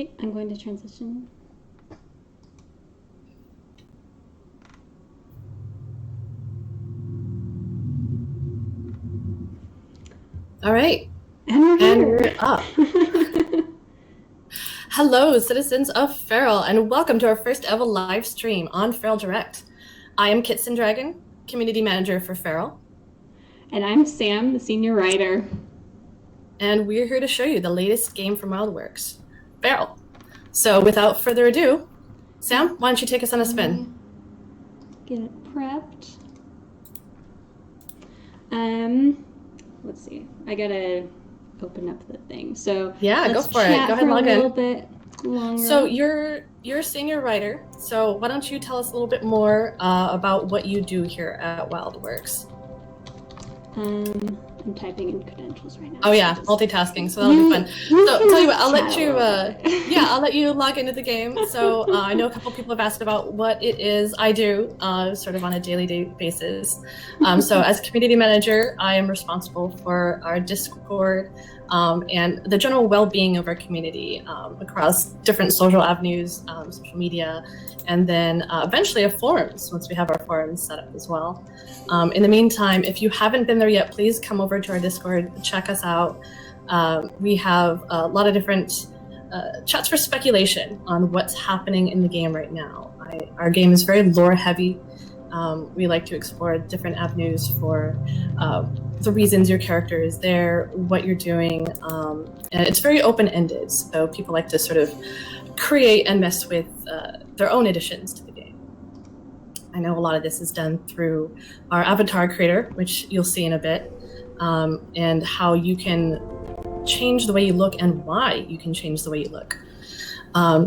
Okay, I'm going to transition. All right. And we're up. Hello, citizens of Feral, and welcome to our first ever live stream on Feral Direct. I am Kitson Dragon, Community Manager for Feral. And I'm Sam, the Senior Writer. And we're here to show you the latest game from WildWorks, Feral. So without further ado, Sam, why don't you take us on a spin? Get it prepped. Let's see. I gotta open up the thing. So yeah, go for it. Go ahead, log in. A little bit longer. So you're a senior writer. So why don't you tell us a little bit more about what you do here at WildWorks? I'm typing in credentials right now. Oh yeah, multitasking, so that'll be fun. So tell you what, I'll let you log into the game. So I know a couple people have asked about what it is I do, sort of on a daily basis. So as community manager, I am responsible for our Discord and the general well-being of our community across different social avenues, social media, and then eventually a forums once we have our forums set up as well. In the meantime, if you haven't been there yet, please come over to our Discord, check us out. We have a lot of different chats for speculation on what's happening in the game right now. Our game is very lore heavy. We like to explore different avenues for the reasons your character is there, what you're doing, and it's very open-ended, so people like to sort of create and mess with their own additions to the game. I know a lot of this is done through our avatar creator, which you'll see in a bit, and how you can change the way you look and why you can change the way you look.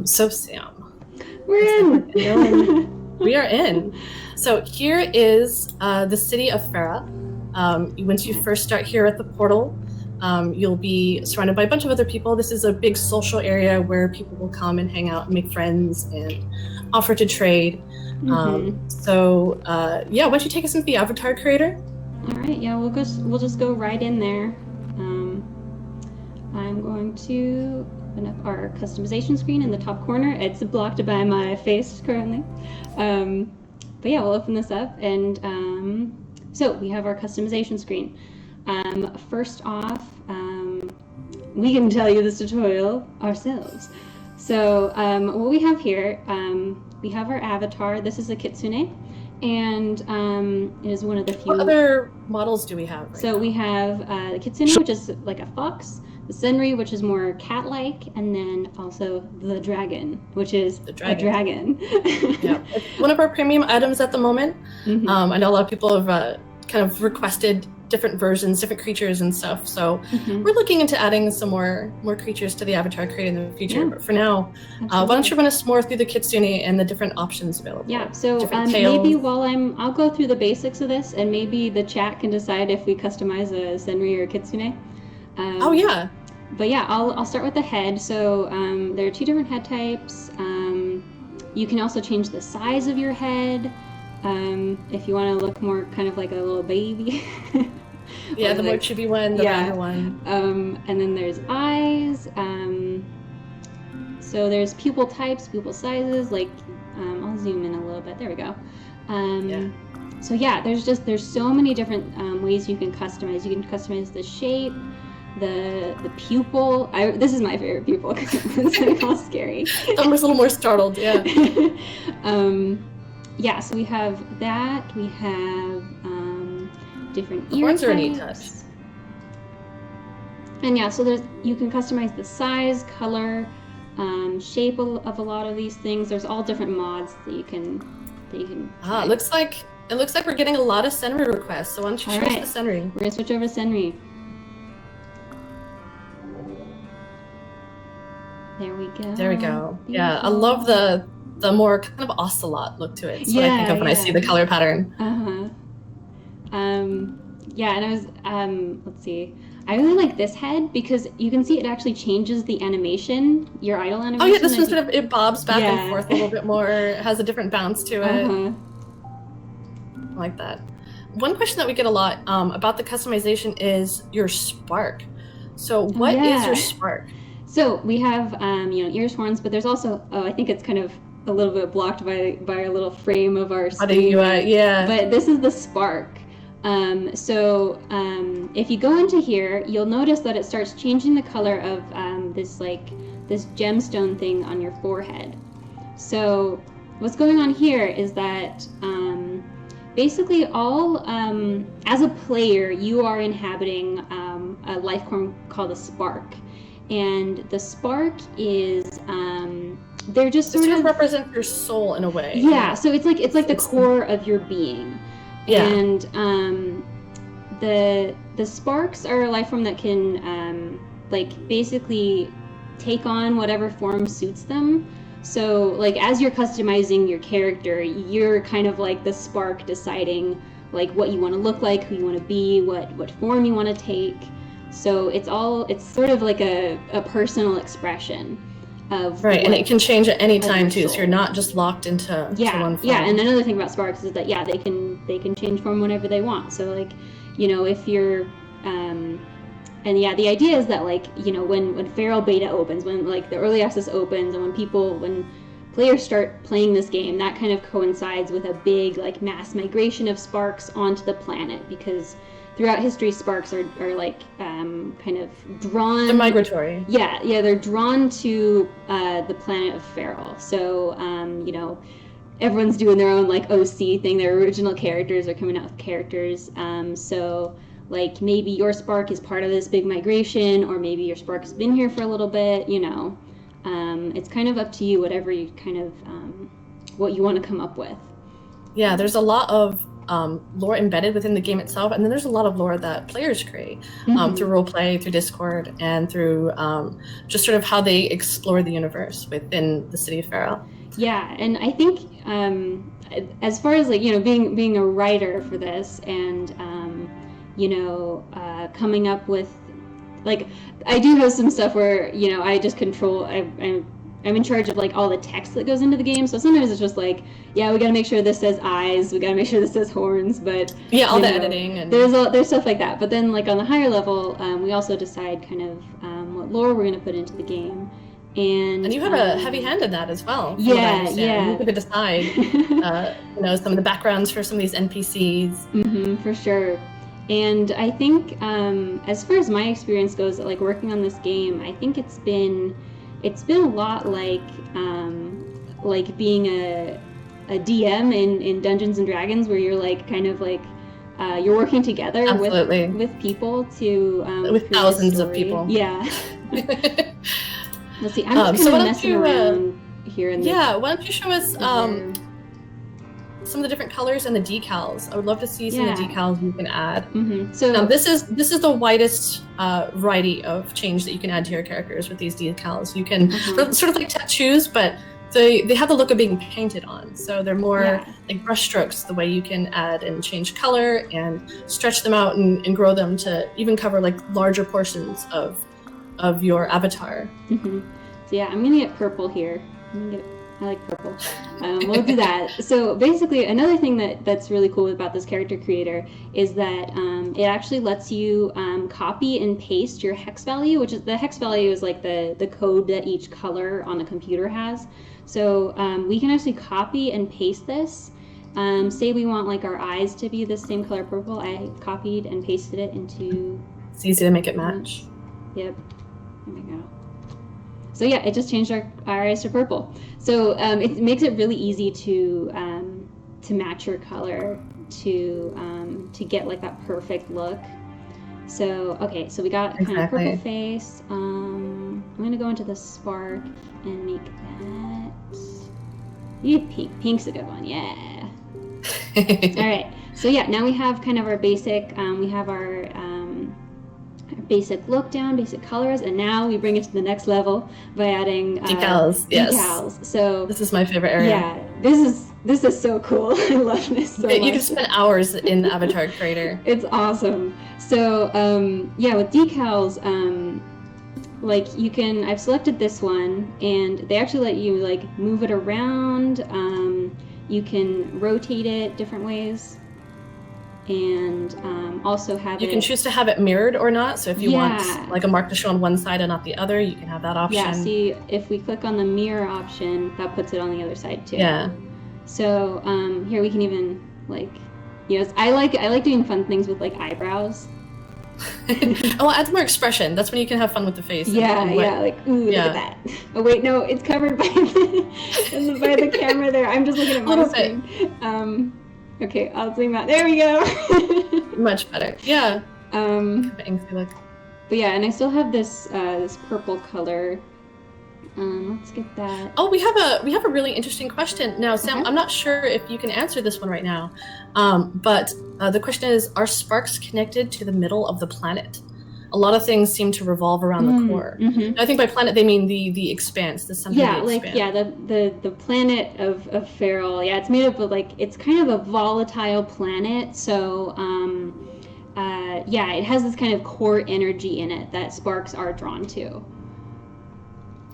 So Sam, we're in. We are in. So here is the city of Farah. Once you first start here at the portal, you'll be surrounded by a bunch of other people. This is a big social area where people will come and hang out and make friends and offer to trade. So yeah, why don't you take us into the avatar creator? All right, yeah, we'll just go right in there. I'm going to open up our customization screen in the top corner. It's blocked by my face currently. But yeah, we'll open this up, and so we have our customization screen. First off, we can tell you this tutorial ourselves. So what we have here, we have our avatar. This is a kitsune, and it is one of the few. What other models do we have? Right so now? We have the kitsune, which is like a fox, the senri, which is more cat-like, and then also the dragon, which is a dragon. Yeah, it's one of our premium items at the moment. I know a lot of people have kind of requested different versions, different creatures and stuff. So we're looking into adding some more creatures to the avatar created in the future. Yeah. But for now, why don't you run us more through the kitsune and the different options available? Yeah. So maybe while I'll go through the basics of this, and maybe the chat can decide if we customize a senri or kitsune. Oh yeah. But yeah, I'll start with the head. So there are two different head types. You can also change the size of your head. If you want to look more kind of like a little baby. Yeah, the more chibi one, the rounder one. And then there's eyes. So there's pupil types, pupil sizes. Like, I'll zoom in a little bit. There we go. So yeah, there's so many different ways you can customize. You can customize the shape, the pupil. This is my favorite pupil because it's all scary. I'm just a little more startled. Yeah. Yeah, so we have that. We have different ear horns types. Are a neat touch. And yeah, so you can customize the size, color, shape of a lot of these things. There's all different mods that you can. Try. It looks like we're getting a lot of senri requests. So why don't you show us the senri? We're gonna switch over to senri. There we go. There we go. Beautiful. Yeah, I love the more kind of ocelot look to it. It's what I think of when I see the color pattern. Yeah, and I was let's see. I really like this head because you can see it actually changes the animation, your idle animation. Oh yeah, this one sort of it bobs back and forth a little bit more. It has a different bounce to it. I like that. One question that we get a lot about the customization is your spark. So what is your spark? So we have, ears, horns, but there's also, I think it's kind of a little bit blocked by our little frame of our screen. Yeah. But this is the spark. If you go into here, you'll notice that it starts changing the color of this gemstone thing on your forehead. So what's going on here is that basically as a player, you are inhabiting a life form called a spark. And the spark is they're just sort of represent your soul in a way. Yeah, so it's like the core of your being. Yeah. And the sparks are a life form that can basically take on whatever form suits them. So like as you're customizing your character, you're kind of like the spark deciding like what you want to look like, who you want to be, what form you want to take. So it's sort of like a personal expression of right, and it can change at any time too. So you're not just locked into one form. Yeah, and another thing about sparks is that they can change form whenever they want. So like, if you're the idea is that when Feral Beta opens, when like the early access opens, and when players start playing this game, that kind of coincides with a big like mass migration of sparks onto the planet, because throughout history, sparks are kind of drawn. They're migratory. Yeah, they're drawn to the planet of Feral. So everyone's doing their own like OC thing. Their original characters are coming out with characters. So like maybe your spark is part of this big migration, or maybe your spark has been here for a little bit. It's kind of up to you, whatever you kind of what you want to come up with. Yeah, there's a lot of lore embedded within the game itself, and then there's a lot of lore that players create through roleplay, through Discord, and through just sort of how they explore the universe within the city of Feral. Yeah, and I think as far as being a writer for this, and coming up with I do have some stuff where I just control. I'm in charge of all the text that goes into the game. So sometimes it's just we got to make sure this says eyes, we got to make sure this says horns, but all the editing and there's stuff like that. But then on the higher level, we also decide kind of what lore we're going to put into the game. And you have a heavy hand in that as well. Yeah. You could decide, some of the backgrounds for some of these NPCs. For sure. And I think as far as my experience goes, working on this game, I think it's been a lot like being a DM in Dungeons and Dragons, where you're you're working together with people to with thousands of people. Yeah. Let's see. I'm just kind of messing around here in this. Yeah. Why don't you show us some of the different colors and the decals? I would love to see some of the decals you can add. So now this is the widest variety of change that you can add to your characters with these decals. You can sort of like tattoos, but they have the look of being painted on. So they're more like brush strokes, the way you can add and change color and stretch them out and grow them to even cover larger portions of your avatar. So yeah, I'm gonna get purple here. I like purple. We'll do that. So basically, another thing that's really cool about this character creator is that it actually lets you copy and paste your hex value, which is the hex value is the code that each color on a computer has. So we can actually copy and paste this. Say we want our eyes to be the same color purple. I copied and pasted it into. It's easy to make it match. Yep. There we go. So yeah, it just changed our eyes to purple. So it makes it really easy to match your color to get that perfect look. So okay, so we got kind of purple face. I'm gonna go into the spark and make that. Pink. Pink's a good one. Yeah. All right. So yeah, now we have kind of our basic. We have our basic look down, basic colors, and now we bring it to the next level by adding decals. Yes. Decals. So this is my favorite area. Yeah, this is so cool. I love this so much. You can spend hours in the Avatar Creator. It's awesome. So with decals, you can. I've selected this one, and they actually let you move it around. You can rotate it different ways. and also have You can choose to have it mirrored or not. So if you want Yeah. like a mark to show on one side and not the other, you can have that option. Yeah, see, if we click on the mirror option, that puts it on the other side too. Yeah. So here we can even like, yes, I like doing fun things with like eyebrows. Oh, adds more expression. That's when you can have fun with the face. Yeah, and what- yeah, like ooh, Yeah. look at that. Oh wait, no, it's covered by by the camera there. I'm just looking at my Little bit. screen. Okay, I'll zoom out. There we go. Much better. Yeah. Inky look. But yeah, and I still have this this purple color. Let's get that. Oh, we have a really interesting question now, Sam. Okay. I'm not sure if you can answer this one right now, but the question is: are sparks connected to the middle of the planet? A lot of things seem to revolve around the core. Mm-hmm. I think by planet they mean the expanse, the center Yeah, of the like expanse. the planet of Feral. Yeah, it's made up of like it's kind of a volatile planet. So yeah, it has this kind of core energy in it that sparks are drawn to.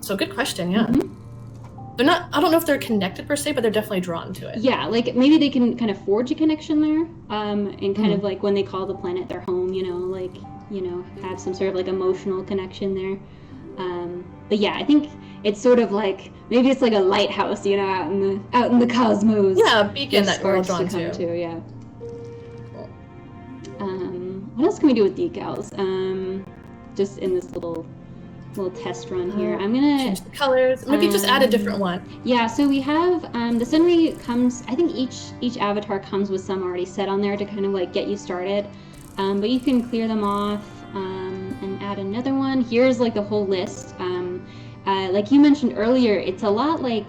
So good question. Yeah, they're not. I don't know if they're connected per se, but they're definitely drawn to it. Yeah, like maybe they can kind of forge a connection there, and kind of like when they call the planet their home, like have some sort of like emotional connection there. But yeah, I think it's sort of like maybe it's like a lighthouse, out in the cosmos. Yeah, a beacon that we're all sparks drawn to to. come to. Yeah. Cool. What else can we do with decals? Just in this little test run here, I'm gonna Change the colors. Maybe just add a different one. Yeah, so we have the Senri comes. I think each avatar comes with some already set on there to kind of like get you started. But you can clear them off and add another one. Here's like the whole list. Like you mentioned earlier, it's a lot like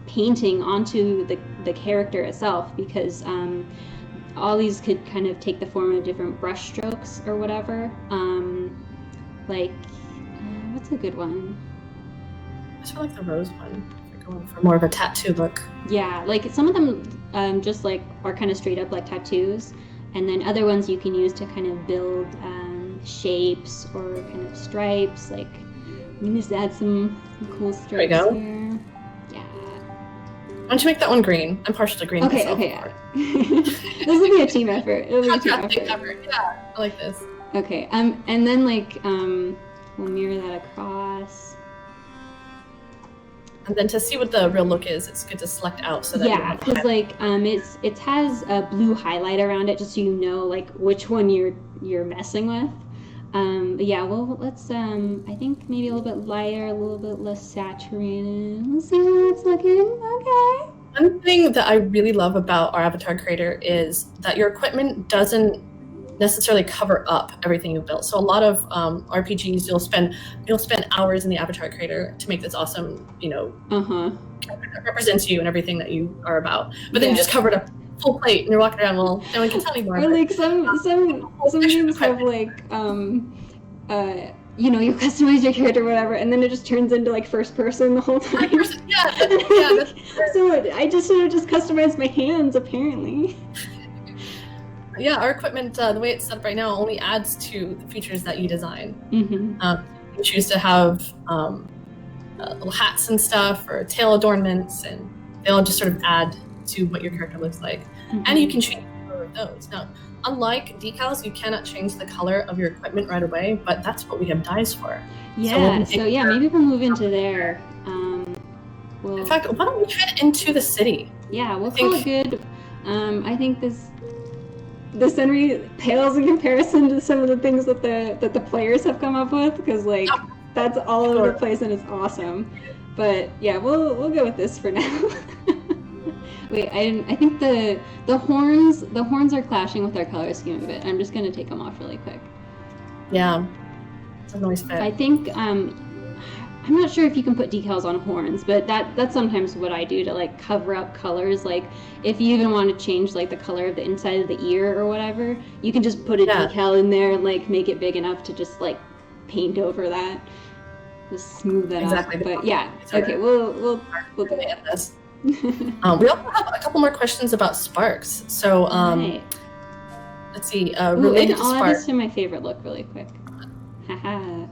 painting onto the character itself because all these could kind of take the form of different brush strokes or whatever. What's a good one? I sort of like the rose one. If you're going for more of a tattoo look. Yeah, like some of them just like are kind of straight up like tattoos, and then other ones you can use to kind of build shapes or kind of stripes. Like, let me just add some cool stripes There you go. here. Yeah. Why don't you make that one green? I'm partial to green Okay. myself. Okay. This will be a team effort. It'll be a team Fantastic effort. effort. Yeah, I like this. Okay. And then like we'll mirror that across. And then to see what the real look is, it's good to select out so that you Yeah, have because like it has a blue highlight around it, just so you know like which one you're messing with. But yeah, well let's I think maybe a little bit lighter, a little bit less saturated. Let's see how it's looking. Okay. One thing that I really love about our avatar creator is that your equipment doesn't necessarily cover up everything you've built. So a lot of RPGs, you'll spend hours in the avatar creator to make this awesome, character that represents you and everything that you are about. But then you Yeah. just cover it up full plate and you're walking around. Well, no one can tell you more. Or like some games have like you customize your character or whatever, and then it just turns into like first person the whole time. Yeah, that's So I just should have just customized my hands apparently. yeah. Our equipment, the way it's set up right now, only adds to the features that you design. Mm-hmm. You choose to have little hats and stuff or tail adornments, and they all just sort of add to what your character looks like. And you can change the color of those. Now, unlike decals, you cannot change the color of your equipment right away, but that's what we have dyes for. Yeah. we'll So yeah, maybe we'll move into there. In fact, why don't we head into the city? Yeah, we'll I think- call it good. I think the Senri pales in comparison to some of the things that the players have come up with, because like that's all over the place and it's awesome. But yeah, we'll go with this for now. Wait, I think the horns are clashing with our color scheme a bit. I'm just gonna take them off really quick. Yeah, it's a nice fit. I think I'm not sure if you can put decals on horns, but that's sometimes what I do to like cover up colors. Like if you even want to change like the color of the inside of the ear or whatever, you can just put a decal in there and like make it big enough to just like paint over that, just smooth that Exactly. out. But yeah, okay, we'll do at this. We also have a couple more questions about sparks. So Right. let's see. Ooh, Related and to I'll add sparks. this to my favorite look really quick. Haha.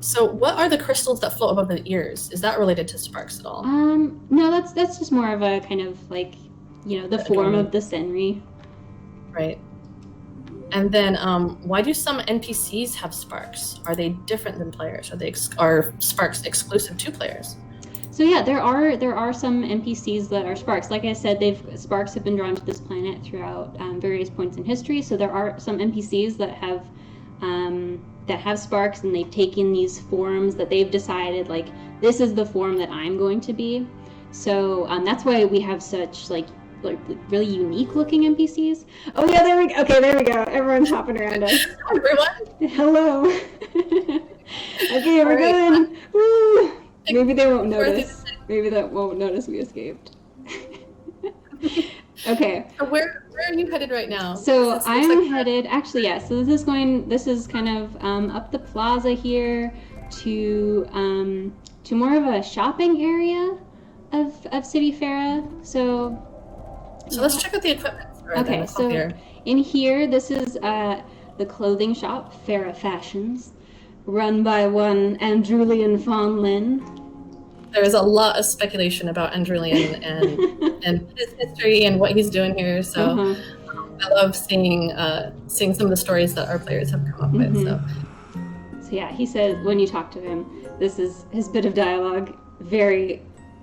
So what are the crystals that float above the ears? Is that related to sparks at all? No, that's just more of a kind of like, the form of the Senri. Right. And then, why do some NPCs have sparks? Are they different than players? Are sparks exclusive to players? So yeah, there are some NPCs that are sparks. Like I said, sparks have been drawn to this planet throughout various points in history. So there are some NPCs that have sparks, and they've taken these forms that they've decided, like, this is the form that I'm going to be. So that's why we have such like really unique looking NPCs. Oh yeah, there we go. Okay, there we go. Everyone's hopping around us. Everyone. Hello. Okay, we're All right. going. Woo! Maybe they won't notice. Maybe that won't notice we escaped. Okay. So where are you headed right now? So I'm headed. Actually, yeah. So this is kind of up the plaza here to more of a shopping area of City Fair. So let's check out the equipment. Okay, so in here, this is the clothing shop, Farah Fashions, run by one Andrulian Fawnlin. There is a lot of speculation about Andrulian and his history and what he's doing here. So I love seeing some of the stories that our players have come up with. So yeah, he says when you talk to him, this is his bit of dialogue, very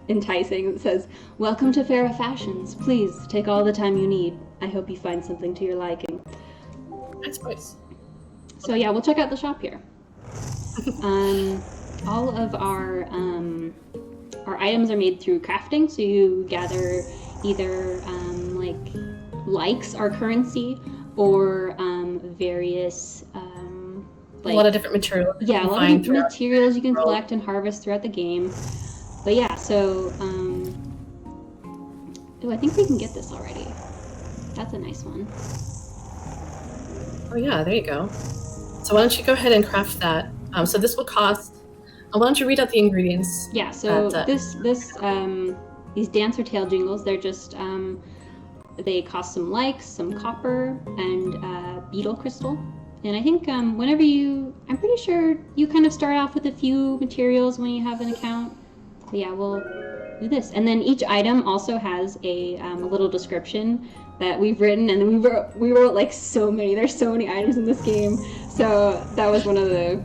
enticing. It says, "Welcome to Farah Fashions. Please take all the time you need. I hope you find something to your liking." Nice voice. So yeah, we'll check out the shop here. All of our items are made through crafting. So you gather either likes our currency, or various a lot of different materials. Yeah, a lot of materials you can collect and harvest throughout the game. But yeah, so I think we can get this already. That's a nice one. Oh yeah, there you go. So why don't you go ahead and craft that? So this will cost. Why don't you read out the ingredients? Yeah. So these dancer tail jingles, they're just they cost some likes, some copper, and beetle crystal. And I think I'm pretty sure you kind of start off with a few materials when you have an account. But yeah, we'll do this. And then each item also has a little description that we've written, and then we wrote like so many. There's so many items in this game. So that was one of the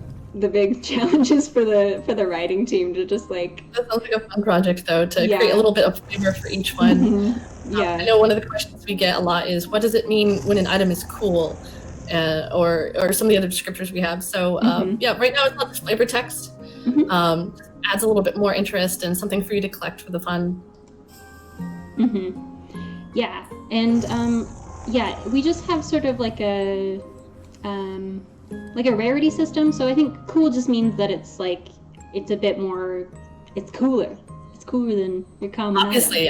big challenges for the writing team, to just like. That sounds like a fun project though, to create a little bit of flavor for each one. Yeah. I know one of the questions we get a lot is, what does it mean when an item is cool? Or some of the other descriptors we have. So yeah, right now it's not this flavor text. Adds a little bit more interest and something for you to collect for the fun. Yeah, and yeah, we just have sort of like a rarity system. So I think cool just means that it's like it's a bit more, it's cooler. It's cooler than your common Obviously.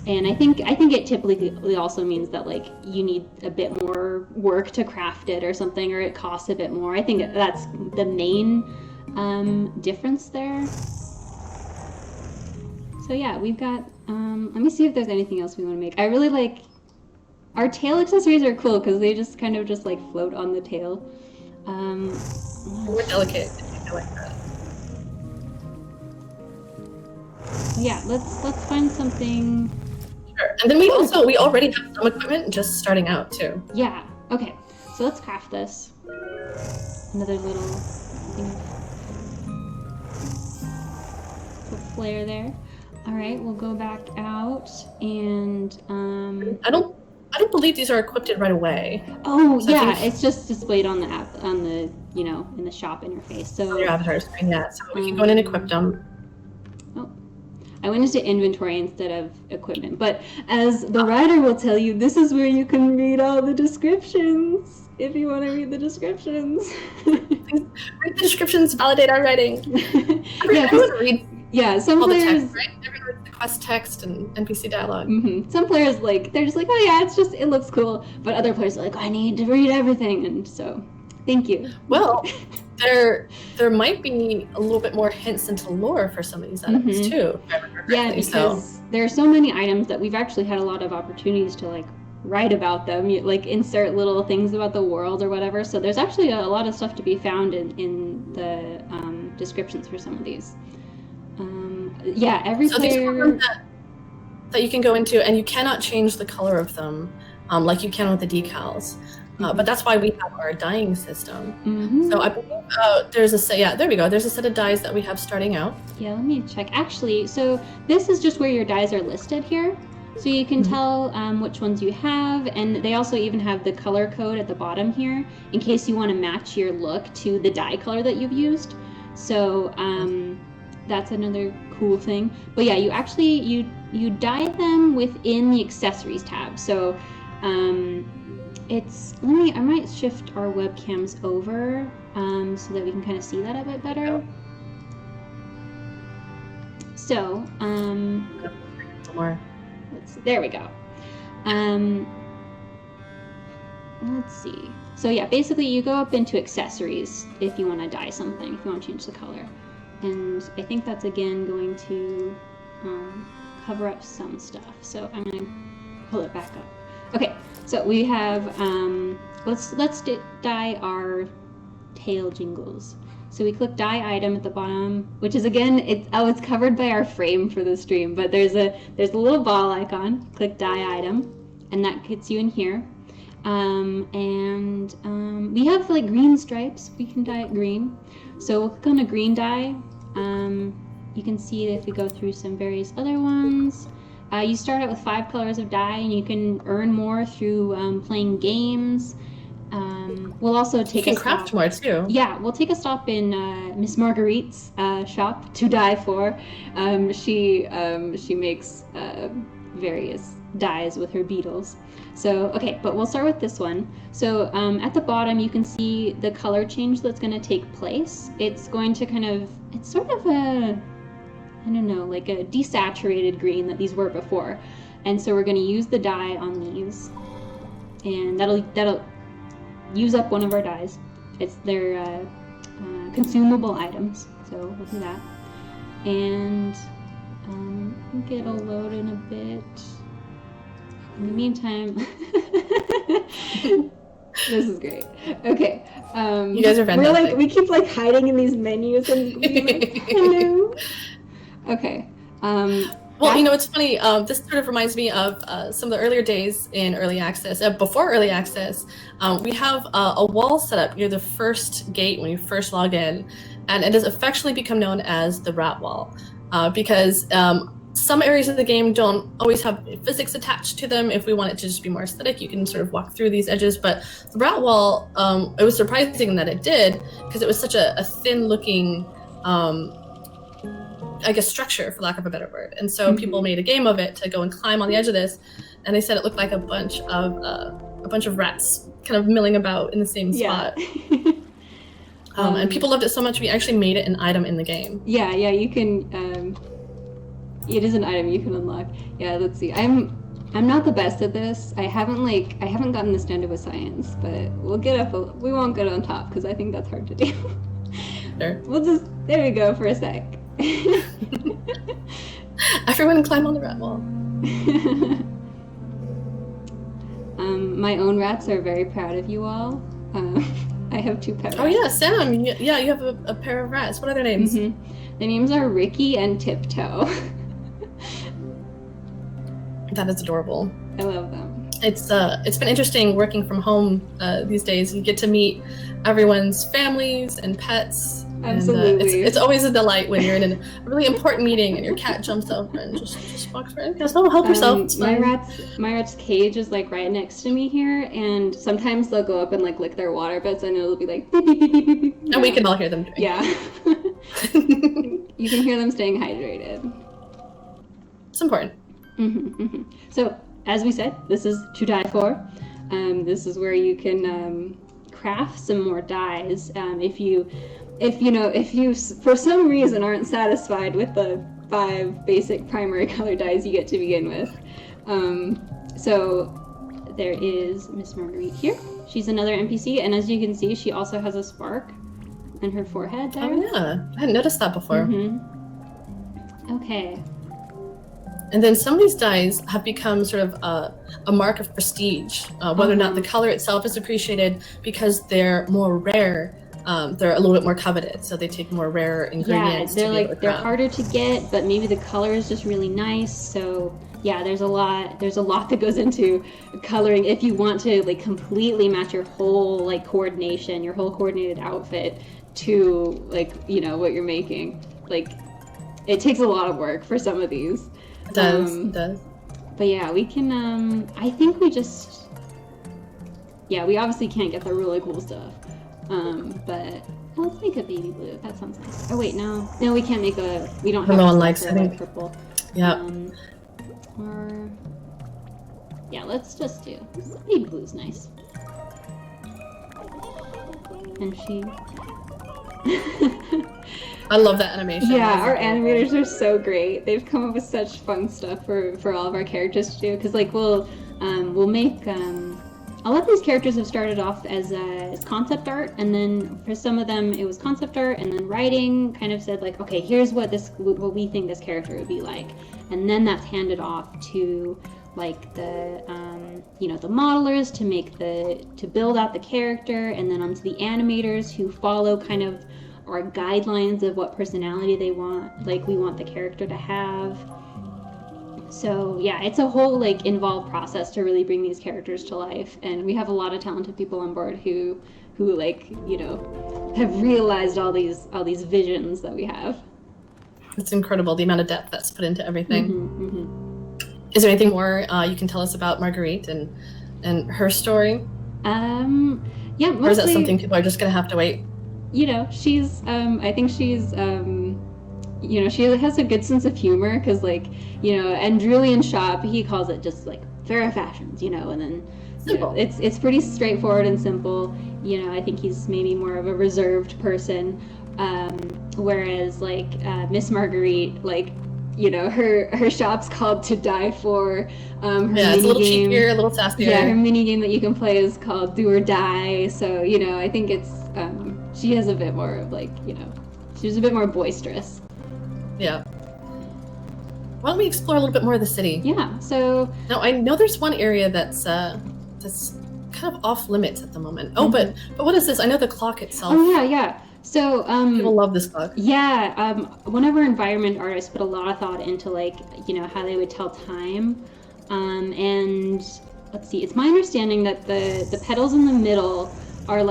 And I think it typically also means that like you need a bit more work to craft it or something, or it costs a bit more. I think that's the main difference there. So yeah, we've got. Let me see if there's anything else we want to make. I really like our tail accessories are cool because they just kind of just like float on the tail. More delicate. I like that. Yeah, let's find something. Sure. And then we already have some equipment just starting out too. Yeah. Okay. So let's craft this. Another little thing of flare there. All right, we'll go back out and I don't believe these are equipped right away. Oh so yeah, it's just displayed on the app in the shop interface. So your avatar screen, yeah. So we can go in and equip them. I went into inventory instead of equipment, but as the writer will tell you, this is where you can read all the descriptions, if you want to read the descriptions. Read the descriptions, validate our writing. Some all players... the text, right? Everyone reads the quest text and NPC dialogue. Some players, they're just like, oh yeah, it looks cool, but other players are like, I need to read everything, and so, thank you. Well, there might be a little bit more hints into lore for some of these items too. Yeah, because there are so many items that we've actually had a lot of opportunities to write about them, insert little things about the world or whatever. So there's actually a lot of stuff to be found in the descriptions for some of these. Every player. that you can go into, and you cannot change the color of them like you can with the decals. But that's why we have our dyeing system. So I believe there's a set. Yeah, there we go. There's a set of dyes that we have starting out. Yeah, let me check. Actually, so this is just where your dyes are listed here. So you can tell which ones you have, and they also even have the color code at the bottom here in case you want to match your look to the dye color that you've used. So that's another cool thing. But yeah, you actually you dye them within the accessories tab. So I might shift our webcams over so that we can kind of see that a bit better. So More. there we go. Let's see. So yeah, basically you go up into accessories if you want to dye something, if you want to change the color. And I think that's again going to cover up some stuff. So I'm going to pull it back up. Okay, so we have, let's dye our tail jingles. So we click dye item at the bottom, which is again, it's covered by our frame for the stream, but there's a little ball icon. Click dye item, and that gets you in here. We have like green stripes. We can dye it green. So we'll click on a green dye. You can see if we go through some various other ones. You start out with 5 colors of dye, and you can earn more through playing games. We'll also take a craft more too. Yeah, we'll take a stop in Miss Marguerite's shop to dye for. She makes various dyes with her beetles. So okay, but we'll start with this one. So at the bottom you can see the color change that's going to take place. It's going to it's sort of a, I don't know, like a desaturated green that these were before. And so we're going to use the dye on these, and that'll use up one of our dyes. They're consumable items, so we'll do that. And I think it'll load in a bit. In the meantime, this is great. Okay. You guys are fantastic. We keep like hiding in these menus and being like, hello. Okay. Well, it's funny. This sort of reminds me of some of the earlier days in early access. Before early access, we have a wall set up near the first gate when you first log in, and it has affectionately become known as the rat wall because some areas of the game don't always have physics attached to them. If we want it to just be more aesthetic, you can sort of walk through these edges. But the rat wall, it was surprising that it did because it was such a thin-looking I guess structure, for lack of a better word. And so people made a game of it to go and climb on the edge of this, and they said it looked like a bunch of rats kind of milling about in the same spot. And people loved it so much we actually made it an item in the game. Yeah, you can. It is an item you can unlock. Yeah, let's see. I'm not the best at this. I haven't gotten this down to a science, but we'll get up. We won't get on top because I think that's hard to do. Sure. There we go for a sec. Everyone climb on the rat wall. My own rats are very proud of you all. I have 2 pet rats. Oh yeah, Sam. Yeah, you have a pair of rats. What are their names? Their names are Ricky and Tiptoe. That is adorable. I love them. It's been interesting working from home these days. You get to meet everyone's families and pets. Absolutely. And, it's always a delight when you're in a really important meeting and your cat jumps over and just walks right and goes, "Oh, help yourself." It's fine. My rat's cage is like right next to me here, and sometimes they'll go up and like lick their water bits, and it'll be like beep beep beep beep beep. And we can all hear them drink. Yeah. You can hear them staying hydrated. It's important. So, as we said, this is to dye for. This is where you can craft some more dyes. If you for some reason aren't satisfied with the 5 basic primary color dyes you get to begin with. So there is Miss Marguerite here. She's another NPC, and as you can see, she also has a spark on her forehead there. Oh yeah, I hadn't noticed that before. Okay. And then some of these dyes have become sort of a mark of prestige, whether or not the color itself is appreciated because they're more rare. They're a little bit more coveted, so they take more rare ingredients. Yeah, they're harder to get, but maybe the color is just really nice. So yeah, there's a lot that goes into coloring if you want to like completely match your whole like coordination, your whole coordinated outfit to like, you know, what you're making. Like it takes a lot of work for some of these. It does. It does. But yeah, we can I think we just, yeah, we obviously can't get the really cool stuff. But let's make a baby blue. That sounds nice. Oh wait, no, we can't make a. We don't have. No one likes it. Purple. Yeah. Or yeah, let's just do baby blue's nice. And she. I love that animation. Yeah, our animators are so great. They've come up with such fun stuff for all of our characters to do. Because like we'll make a lot of these characters have started off as concept art, and then for some of them it was concept art, and then writing kind of said like, okay, here's what we think this character would be like, and then that's handed off to like the the modelers to build out the character, and then onto the animators who follow kind of our guidelines of what personality we want the character to have. So yeah, it's a whole like involved process to really bring these characters to life, and we have a lot of talented people on board who like, you know, have realized all these visions that we have. It's incredible the amount of depth that's put into everything. Mm-hmm, mm-hmm. Is there anything more you can tell us about Marguerite and her story? Yeah, mostly, or is that something people are just gonna have to wait? You know, she's I think she's you know, she has a good sense of humor, because like, you know, and Julian Shop, he calls it just like Farrah Fashions, you know, and then you know, it's pretty straightforward and simple. You know, I think he's maybe more of a reserved person, whereas like Miss Marguerite, like, you know, her shop's called To Die For. Her it's a little cheekier, a little sassier. Yeah, her mini game that you can play is called Do or Die. So, you know, I think it's she has a bit more of like, you know, she's a bit more boisterous. Yeah. Why don't we explore a little bit more of the city? Yeah. So now I know there's one area that's kind of off limits at the moment. Oh, but what is this? I know the clock itself. Oh yeah. So people love this clock. Yeah. One of our environment artists put a lot of thought into like, you know, how they would tell time. And let's see. It's my understanding that the petals in the middle are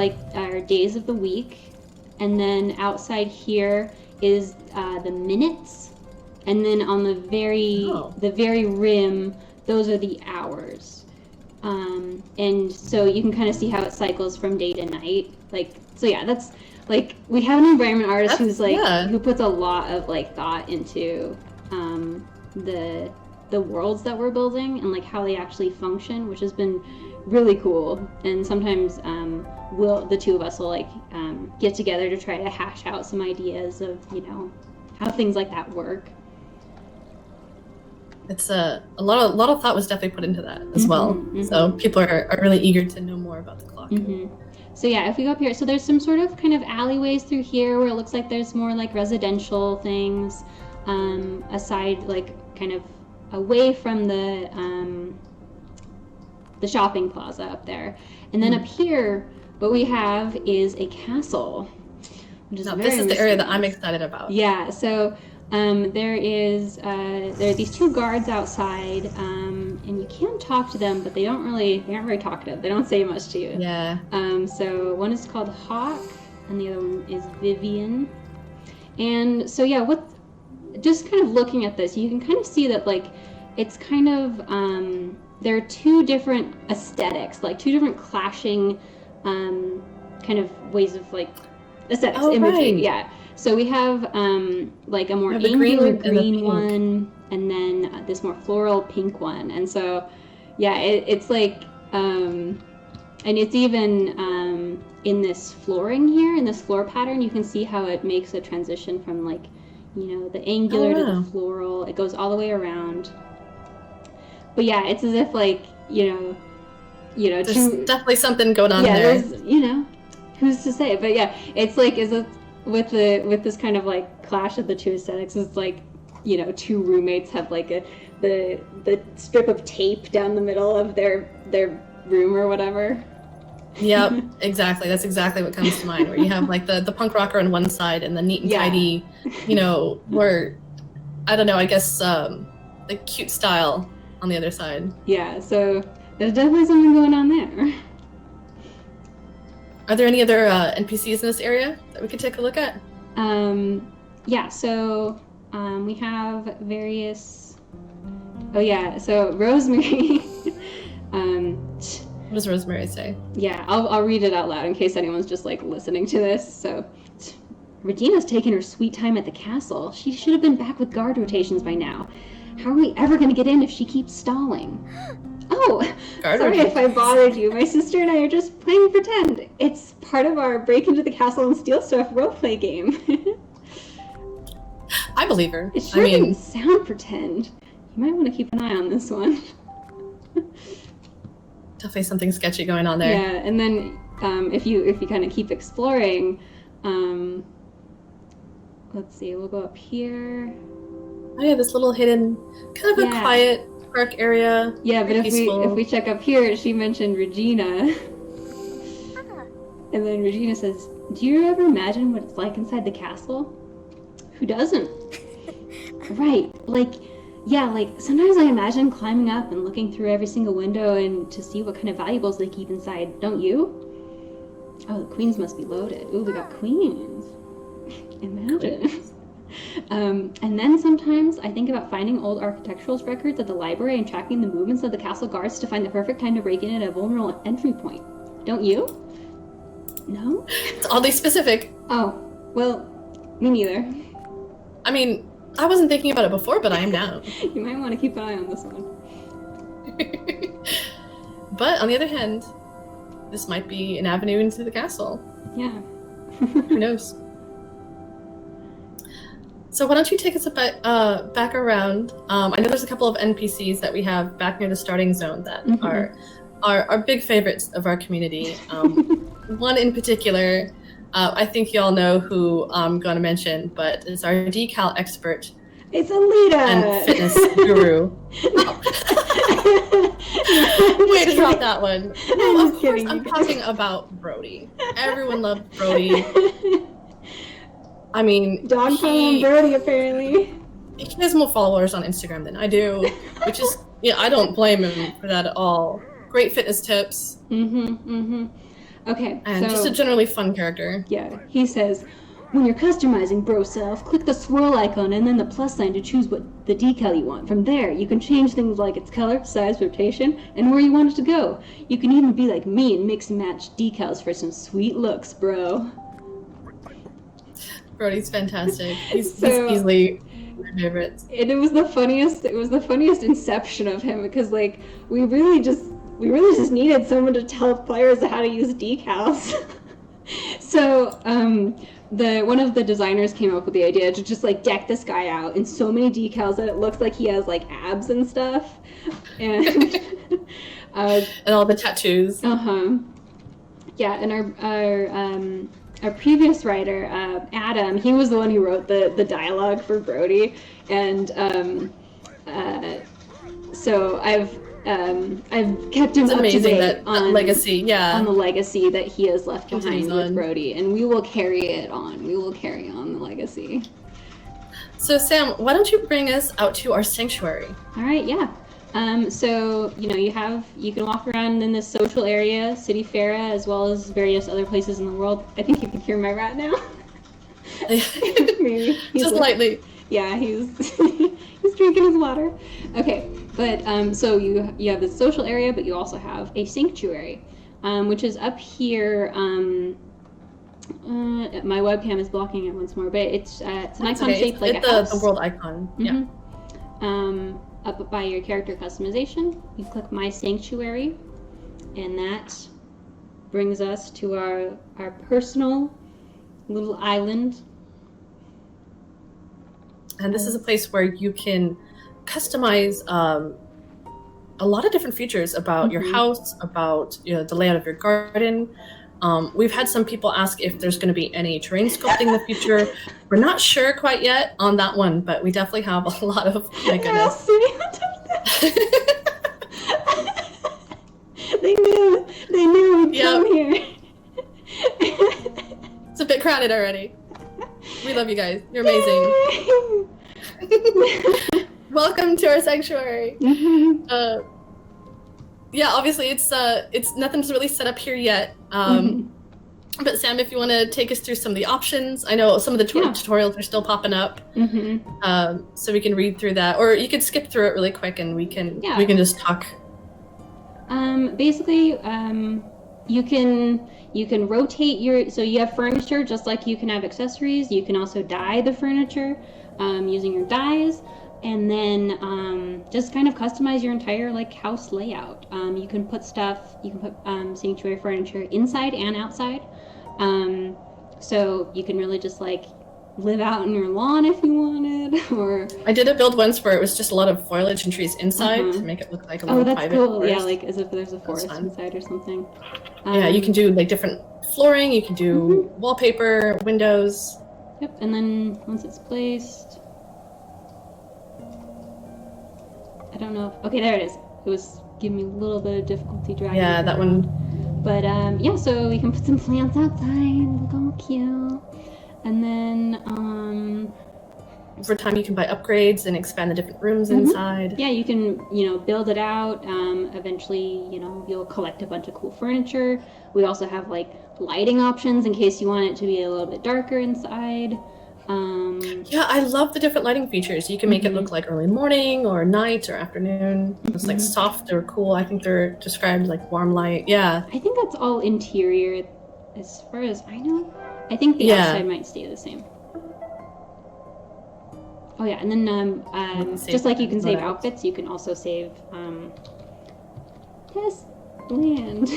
days of the week, and then outside here is the minutes, and then on the very rim, those are the hours. And so you can kind of see how it cycles from day to night. Like, so yeah, that's like, we have an environment artist who puts a lot of like thought into the worlds that we're building and like how they actually function, which has been really cool. And sometimes the two of us will like get together to try to hash out some ideas of, you know, how things like that work. It's a lot of thought was definitely put into that as well. So people are really eager to know more about the clock. So yeah, if we go up here, so there's some sort of kind of alleyways through here where it looks like there's more like residential things, aside, like kind of away from the shopping plaza up there. And then up here, what we have is a castle, which is this is the area that I'm excited about. Yeah, so there are these two guards outside, and you can talk to them, but they aren't very talkative. They don't say much to you. Yeah. So one is called Hawk, and the other one is Vivian. And so yeah, just kind of looking at this, you can kind of see that like it's kind of there are two different aesthetics, like two different clashing kind of ways of like aesthetics, imagery. Right. Yeah. So we have like a more angular green one, and then this more floral pink one. And so, yeah, it's like, and it's even in this flooring here, in this floor pattern, you can see how it makes a transition from like, you know, the angular to the floral. It goes all the way around. But yeah, it's as if like, you know, there's definitely something going on there. You know, who's to say? But yeah, it's like, with this kind of like clash of the two aesthetics, it's like, you know, two roommates have like the strip of tape down the middle of their room or whatever. Yep, exactly. That's exactly what comes to mind, where you have like the punk rocker on one side and the neat and tidy, you know, where, I don't know, I guess the cute style on the other side. Yeah, so there's definitely something going on there. Are there any other NPCs in this area that we could take a look at? Yeah, so we have various. Oh yeah, so Rosemary. What does Rosemary say? Yeah, I'll read it out loud in case anyone's just like listening to this. So, Regina's taken her sweet time at the castle. She should have been back with guard rotations by now. How are we ever going to get in if she keeps stalling? Oh, Guard sorry rotations. if I bothered you. My sister and I are just playing pretend. It's part of our break into the castle and steal stuff roleplay game. I believe her. It sure didn't sound pretend. You might want to keep an eye on this one. Definitely something sketchy going on there. Yeah, and then if you kind of keep exploring, let's see, we'll go up here. Oh yeah, this little hidden, kind of a quiet park area. Yeah, but if peaceful. we check up here, she mentioned Regina, and then Regina says, "Do you ever imagine what it's like inside the castle? Who doesn't? Right, like." Yeah, like, sometimes I imagine climbing up and looking through every single window and to see what kind of valuables they keep inside, don't you? Oh, the queens must be loaded. Ooh, we got queens. Imagine. And then sometimes I think about finding old architectural records at the library and tracking the movements of the castle guards to find the perfect time to break in at a vulnerable entry point. Don't you? No? It's oddly specific. Oh, well, me neither. I mean, I wasn't thinking about it before, but I am now. You might want to keep an eye on this one. But on the other hand, this might be an avenue into the castle. Yeah. Who knows? So why don't you take us back around? I know there's a couple of NPCs that we have back near the starting zone that are big favorites of our community. One in particular, I think you all know who I'm going to mention, but it's our decal expert. It's Alita! And fitness guru. Way to drop that one. No, of course, I'm talking about Brody. Everyone loved Brody. I mean, Dog following Brody, apparently. He has more followers on Instagram than I do, which is, I don't blame him for that at all. Great fitness tips. Okay, and just a generally fun character. Yeah, he says, when you're customizing Bro Self, click the swirl icon and then the plus sign to choose what the decal you want. From there, you can change things like its color, size, rotation, and where you want it to go. You can even be like me and mix and match decals for some sweet looks, bro. Brody's fantastic. He's easily my favorites. And it was the funniest inception of him because like we really just needed someone to tell players how to use decals. So one of the designers came up with the idea to just like deck this guy out in so many decals that it looks like he has like abs and stuff, and and all the tattoos. Yeah, and our previous writer, Adam, he was the one who wrote the dialogue for Brody, and so I've kept him up to date on legacy, on the legacy that he has left behind with Brody, and we will carry it on. We will carry on the legacy. So Sam, why don't you bring us out to our sanctuary? All right, yeah. So you can walk around in this social area, City Farah, as well as various other places in the world. I think you can hear my rat now. Maybe just lightly. Yeah, he's drinking his water. Okay, but so you have the social area, but you also have a sanctuary, which is up here. My webcam is blocking it once more, but it's an icon shaped like a house. The world icon. Yeah. Up by your character customization, you click My Sanctuary, and that brings us to our personal little island. And this is a place where you can customize a lot of different features about your house, about the layout of your garden. We've had some people ask if there's going to be any terrain sculpting in the future. We're not sure quite yet on that one, but we definitely have a lot of. My goodness. They knew we'd come here. It's a bit crowded already. We love you guys. You're amazing. Welcome to our sanctuary. Mhm. Yeah, obviously it's nothing's really set up here yet. Mhm. But Sam, if you want to take us through some of the options, I know some of the Yeah. tutorials are still popping up, Mhm. so we can read through that, or you could skip through it really quick and we can Yeah. just talk. Basically, you can rotate so you have furniture just like you can have accessories. You can also dye the furniture using your dyes, and then just kind of customize your entire like house layout. You can put sanctuary furniture inside and outside. So you can really just like live out on your lawn if you wanted, or I did a build once where it was just a lot of foliage and trees inside Uh-huh. to make it look like a little oh, that's private cool. forest. Yeah, like as if there's a forest fun. inside or something. Yeah, you can do like different flooring, you can do wallpaper, windows. Yep, and then once it's placed, I don't know. Okay, there it is. It was giving me a little bit of difficulty dragging. Yeah, it that around. one. But yeah, so we can put some plants outside, look all cute, and then over time you can buy upgrades and expand the different rooms inside. yeah, you can build it out. Eventually, you'll collect a bunch of cool furniture. We also have like lighting options in case you want it to be a little bit darker inside. Yeah, I love the different lighting features. You can make it look like early morning or night or afternoon. It's like soft or cool. I think they're described like warm light. Yeah. I think that's all interior as far as I know. I think the outside might stay the same. Oh yeah, and then just like you can save outfits, you can also save land.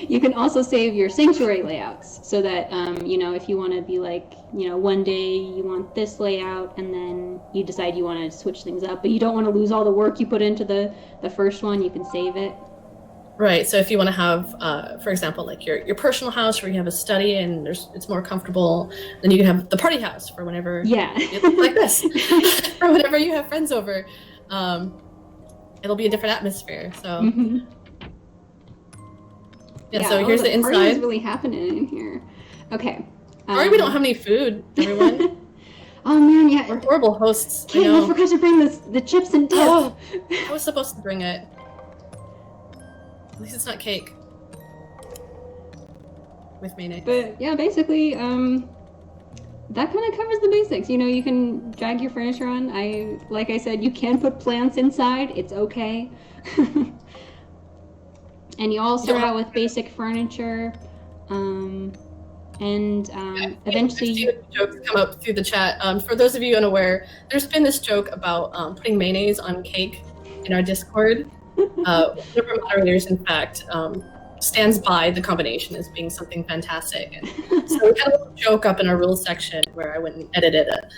You can also save your sanctuary layouts so that if you want to be like one day you want this layout and then you decide you want to switch things up, but you don't want to lose all the work you put into the first one, you can save it. Right. So if you want to have, for example, like your personal house where you have a study and it's more comfortable, then you can have the party house for whenever you look like this, or whenever you have friends over. It'll be a different atmosphere. So so here's the inside. Party is really happening in here. Okay. Sorry, we don't have any food, everyone. Oh man, yeah. We're horrible hosts. Kate, I forgot to bring the chips and dip. Oh, I was supposed to bring it. At least it's not cake. With mayonnaise. But yeah, basically, that kind of covers the basics. You can drag your furniture on. Like I said, you can put plants inside. It's okay. And you all start out with basic furniture. Eventually jokes come up through the chat. For those of you unaware, there's been this joke about putting mayonnaise on cake in our Discord. One of our moderators, in fact, stands by the combination as being something fantastic. And so we had a little joke up in our rules section where I went and edited a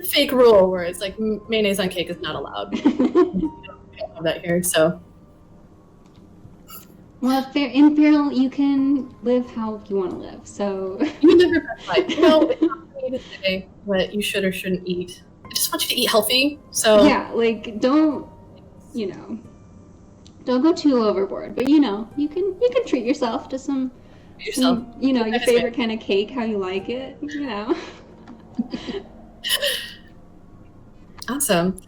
fake rule where it's like mayonnaise on cake is not allowed. We don't have that here, so. Well, in Feral, you can live how you want to live, so... You can live your best life. It's not for me to say what you should or shouldn't eat. I just want you to eat healthy, so... Yeah, like, don't go too overboard, but you can treat yourself to some your favorite kind of cake, how you like it, Awesome.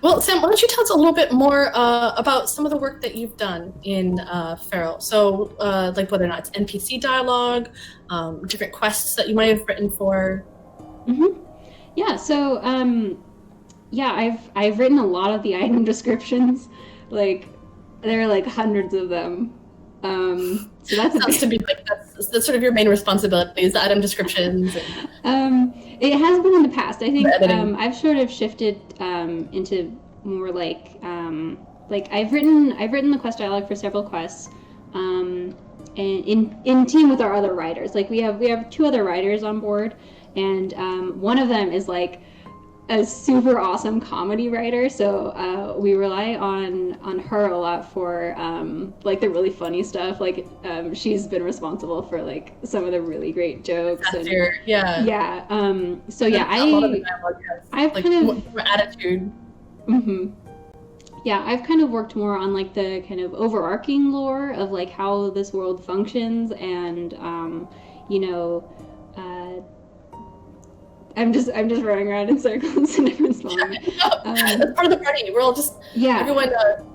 Well, Sam, why don't you tell us a little bit more about some of the work that you've done in Feral? So, like whether or not it's NPC dialogue, different quests that you might have written for. Yeah. So, I've written a lot of the item descriptions. Like, there are like hundreds of them. So that's that's sort of your main responsibility is the item descriptions. It has been in the past. I think I've sort of shifted into more like I've written the quest dialogue for several quests, and in team with our other writers. Like we have two other writers on board, and one of them is like a super awesome comedy writer, so we rely on her a lot for like the really funny stuff. Like she's been responsible for like some of the really great jokes. So yeah, I've like, kind of more attitude. Yeah, I've kind of worked more on like the kind of overarching lore of like how this world functions and I'm just running around in circles and everyone's following me. That's part of the party. We're all just everyone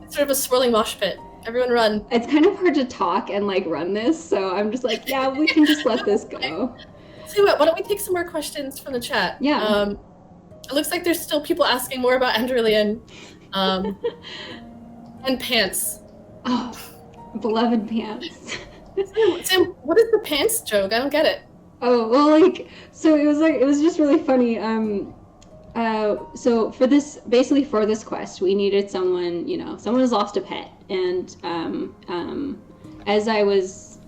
sort of a swirling mosh pit. Everyone run. It's kind of hard to talk and like run this, so I'm just like, yeah, we can just let this go. Tell you what, why don't we take some more questions from the chat? Yeah. It looks like there's still people asking more about Andrelian. And pants. Oh, beloved pants. Sam, what is the pants joke? I don't get it. Oh, well, like, so it was just really funny. So for this quest, we needed someone, someone has lost a pet. And as I was,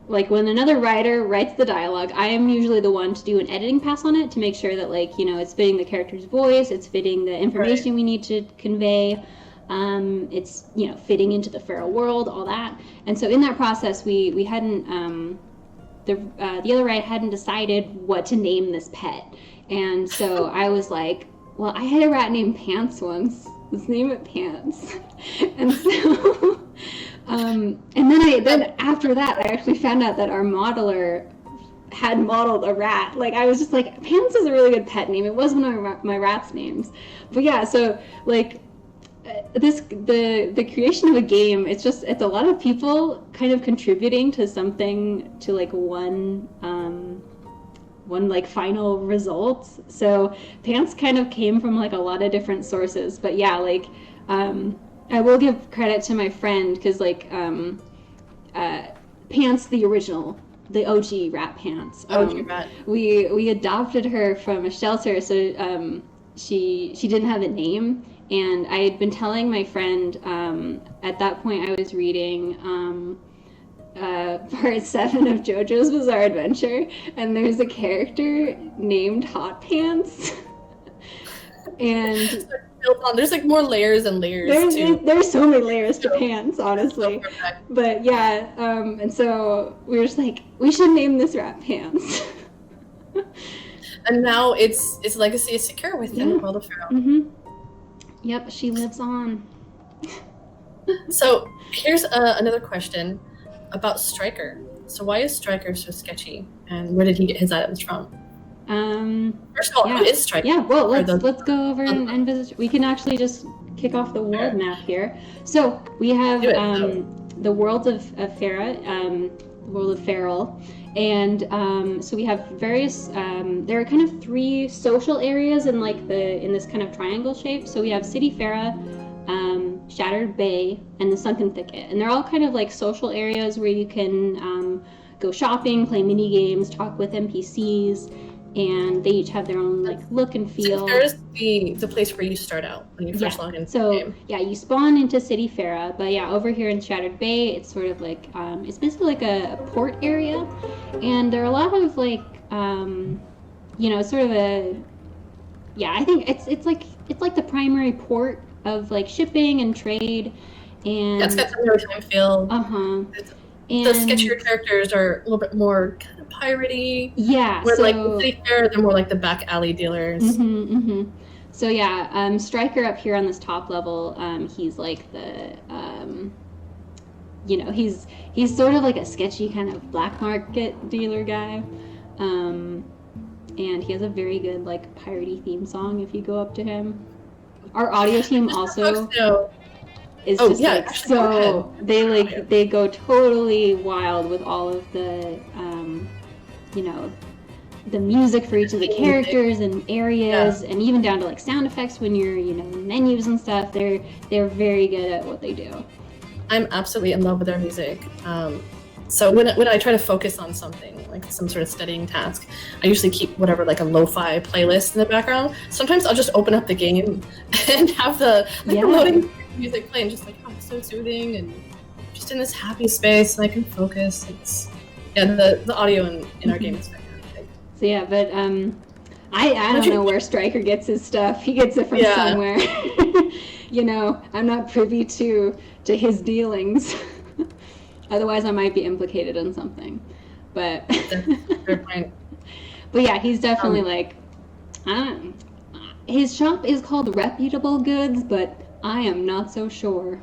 like, when another writer writes the dialogue, I am usually the one to do an editing pass on it to make sure that, like, it's fitting the character's voice, it's fitting the information we need to convey, it's, fitting into the feral world, all that. And so in that process, we hadn't, the other writer hadn't decided what to name this pet. And so I was like, well, I had a rat named Pants once. Let's name it Pants. And so, and then after that, I actually found out that our modeler had modeled a rat. Like, I was just like, Pants is a really good pet name. It was one of my rat's names. But yeah, so like, the creation of a game, it's a lot of people kind of contributing to something, to like one like final result. So Pants kind of came from like a lot of different sources, but yeah, like I will give credit to my friend, because like Pants, the original, the OG rat Pants, rat. We adopted her from a shelter, so she didn't have a name. And I had been telling my friend, at that point I was reading part 7 of JoJo's Bizarre Adventure, and there's a character named Hot Pants. And there's like more layers and layers there's so many layers to Pants, honestly. But yeah, and so we were just like, we should name this rat Pants. And now its legacy is secure within the world of Feral. Mm-hmm. Yep, she lives on. So here's another question about Striker. So why is Striker so sketchy, and where did he get his items from? First of all, who is Striker? Yeah, well, let's go over and visit. We can actually just kick off the world map here. So we have the world of Farah, the world of Feral. And so we have various, there are kind of 3 social areas in this kind of triangle shape. So we have City Farah, Shattered Bay, and the Sunken Thicket. And they're all kind of like social areas where you can go shopping, play mini games, talk with NPCs, and they each have their own like look and feel. There's the place where you start out when you first log into the game. Yeah, you spawn into City Farah, but yeah, over here in Shattered Bay, it's sort of like it's basically like a port area, and there are a lot of like sort of I think it's like the primary port of like shipping and trade, and it's got some maritime feel. And the sketchier characters are a little bit more kind of piratey. Yeah. Where like City Fair, they're more like the back alley dealers. So yeah, Striker up here on this top level, he's like the he's sort of like a sketchy kind of black market dealer guy. And he has a very good like piratey theme song if you go up to him. Our audio team also is they go totally wild with all of the the music for each of the characters and areas, and even down to like sound effects when you're in menus and stuff. They're very good at what they do. I'm absolutely in love with their music. So when I try to focus on something, like some sort of studying task, I usually keep whatever, like a lo-fi playlist in the background. Sometimes I'll just open up the game and have the loading music playing, just like, oh, it's so soothing and just in this happy space, and I can focus. It's the audio in our game is fantastic. So yeah, but I don't know where Striker gets his stuff. He gets it from somewhere. I'm not privy to his dealings. Otherwise, I might be implicated in something. But fair point. But yeah, he's definitely his shop is called Reputable Goods, but I am not so sure.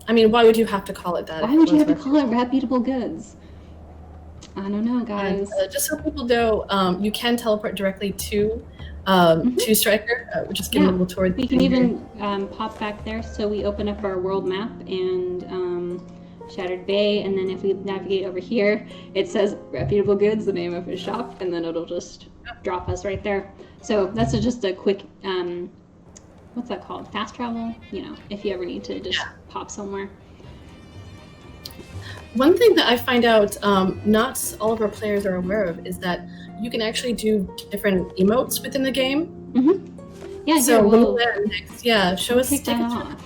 I mean, why would you have to call it that? Why would you have to call it Reputable Goods? I don't know, And guys. just so people know, you can teleport directly to Striker. We're just giving a little tour. We can even pop back there. So we open up our world map and Shattered Bay, and then if we navigate over here, it says Reputable Goods, the name of his shop, and then it'll just drop us right there. So that's just a quick, what's that called? Fast travel, you know, if you ever need to just pop somewhere. One thing that I find out not all of our players are aware of is that you can actually do different emotes within the game. Mm-hmm. Yeah, so here, we'll next, show us. take that off.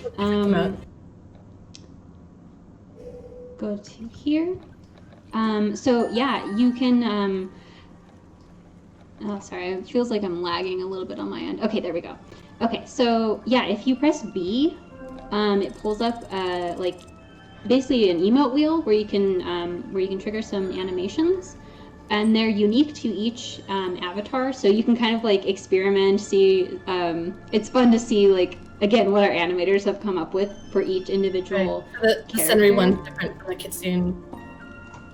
Go to here. So yeah, you can. Oh, sorry. It feels like I'm lagging a little bit on my end. Okay, there we go. Okay, so yeah, if you press B, it pulls up like basically an emote wheel where you can trigger some animations, and they're unique to each avatar. So you can kind of like experiment, see. It's fun to see like again what our animators have come up with for each individual. Right. The Senri one's different from the Kitsune.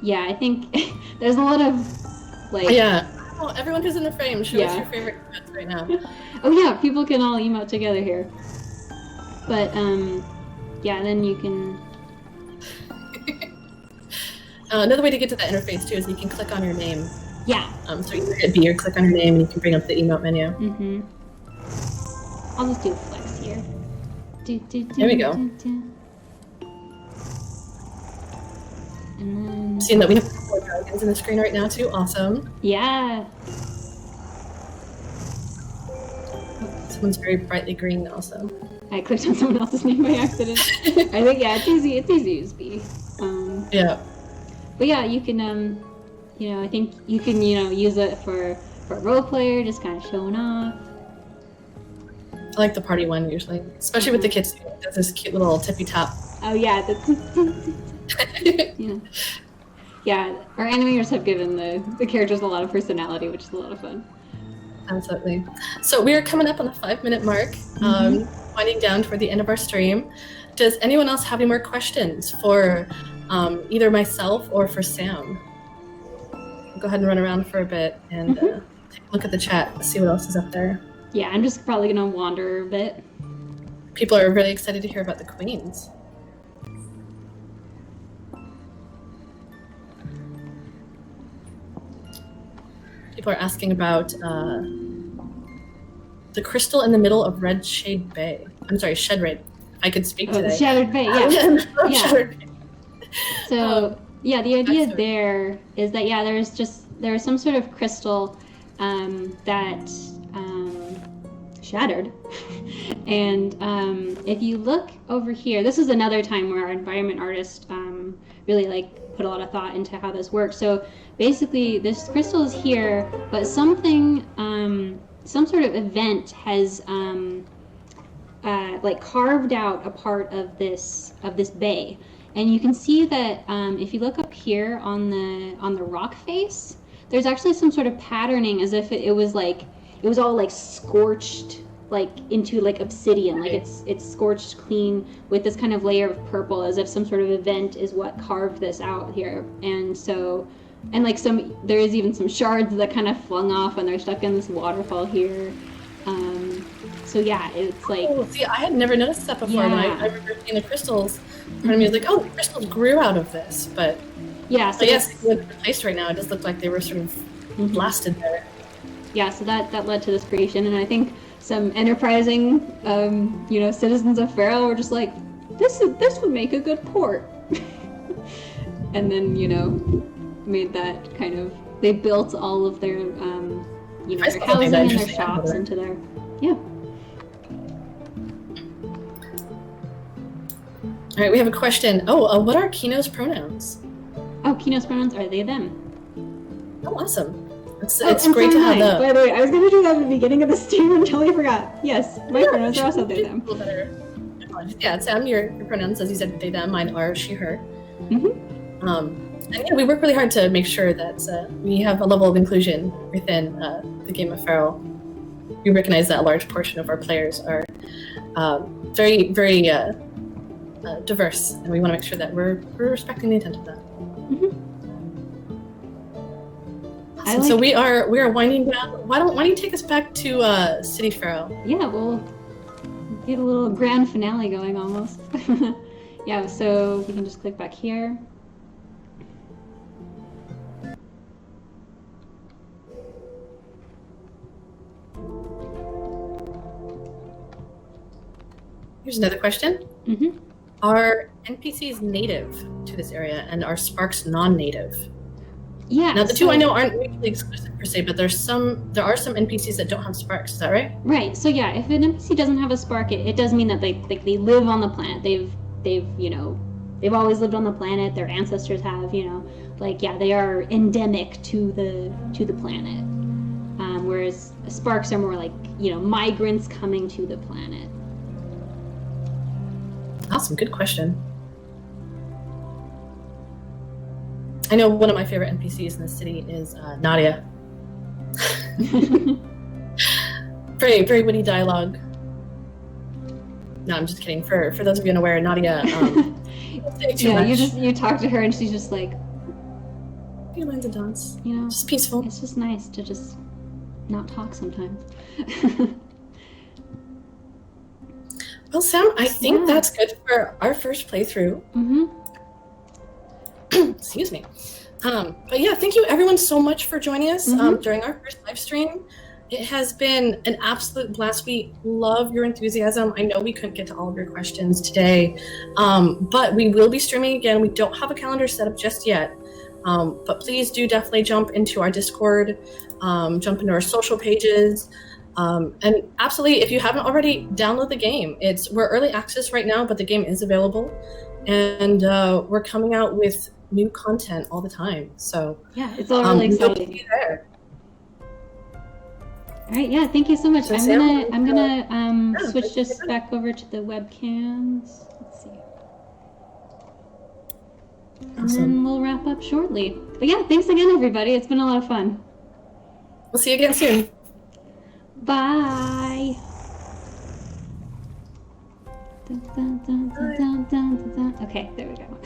Yeah, I think there's a lot of like. Yeah. Oh, everyone who's in the frame, show us your favorite emotes right now. Oh yeah, people can all emote together here. But yeah, then you can. Another way to get to that interface too is you can click on your name. Yeah. So you can hit B or click on your name, and you can bring up the emote menu. Mm-hmm. I'll just do a flex here. There we go. And then. Seeing that we have 4 dragons in the screen right now too. Awesome. Yeah. This one's very brightly green also. I clicked on someone else's name by accident. I think it's easy. It's easy to use B. Yeah. But yeah, you can you know, I think you can use it for a role player, just kind of showing off. I like the party one usually, especially with the kids. There's this cute little tippy top. Oh yeah, yeah. Yeah, our animators have given the characters a lot of personality, which is a lot of fun. Absolutely. So we are coming up on the 5-minute mark, winding down toward the end of our stream. Does anyone else have any more questions for either myself or for Sam? I'll go ahead and run around for a bit and take a look at the chat, see what else is up there. Yeah, I'm just probably gonna wander a bit. People are really excited to hear about the queens. People are asking about the crystal in the middle of Red Shade Bay. I'm sorry, Shed Raid. I could speak today. Shattered Bay, yeah. Yeah. Shattered Bay. So yeah, the idea there is that there's some sort of crystal that shattered, and if you look over here, this is another time where our environment artist really like put a lot of thought into how this works. So basically, this crystal is here, but something, some sort of event has like carved out a part of this bay. And you can see that if you look up here on the rock face, there's actually some sort of patterning, as if it was all like scorched like into like obsidian, like it's scorched clean with this kind of layer of purple, as if some sort of event is what carved this out here. And so, and like there is even some shards that kind of flung off and they're stuck in this waterfall here. So yeah, it's like. Oh, see, I had never noticed that before. Yeah. When I remember seeing the crystals. Part of me was like, oh, the crystals grew out of this, but yeah. So I guess they're replaced right now. It does look like they were sort of blasted there. Yeah, so that led to this creation, and I think some enterprising, citizens of Feral were just like, this would make a good port, and then made that kind of. They built all of their their housing and their shops into there. Yeah. All right, we have a question. Oh, what are Kino's pronouns? Oh, Kino's pronouns are they, them. Oh, awesome. It's great to have them. By the way, I was going to do that at the beginning of the stream until I forgot. Yes, my pronouns are also they, them. Yeah, Sam, your pronouns, as you said, they, them. Mine are she, her. Mm-hmm. And we work really hard to make sure that we have a level of inclusion within the game of Feral. We recognize that a large portion of our players are very, very diverse, and we want to make sure that we're respecting the intent of that. Awesome. So we are winding down. Why don't you take us back to City Pharaoh? Yeah, we'll get a little grand finale going almost. Yeah, so we can just click back here. Here's another question. Mm-hmm. Are NPCs native to this area, and are Sparks non-native? Yeah. Now the two I know aren't mutually exclusive per se, but there are some NPCs that don't have sparks. Is that right? Right. So yeah, if an NPC doesn't have a spark, it does mean that they live on the planet. They've always lived on the planet. Their ancestors have, they are endemic to the planet. Whereas sparks are more like migrants coming to the planet. Awesome. Good question. I know one of my favorite NPCs in the city is Nadia. Very, very witty dialogue. No, I'm just kidding. For those of you unaware, Nadia. You talk to her and she's just like. Few lines of dance. Just peaceful. It's just nice to just not talk sometimes. Well, Sam, I think that's good for our first playthrough. Mm-hmm. Excuse me. But yeah, thank you everyone so much for joining us during our first live stream. It has been an absolute blast. We love your enthusiasm. I know we couldn't get to all of your questions today, but we will be streaming again. We don't have a calendar set up just yet, but please do definitely jump into our Discord, jump into our social pages, and absolutely, if you haven't already, download the game. We're early access right now, but the game is available, and we're coming out with new content all the time. So yeah, it's all really exciting. There. All right, yeah, thank you so much. So I'm gonna switch this back over to the webcams. Let's see. And then we'll wrap up shortly. But yeah, thanks again, everybody. It's been a lot of fun. We'll see you again soon. Bye. Dun, dun, dun, dun, dun, dun, dun. Okay, there we go.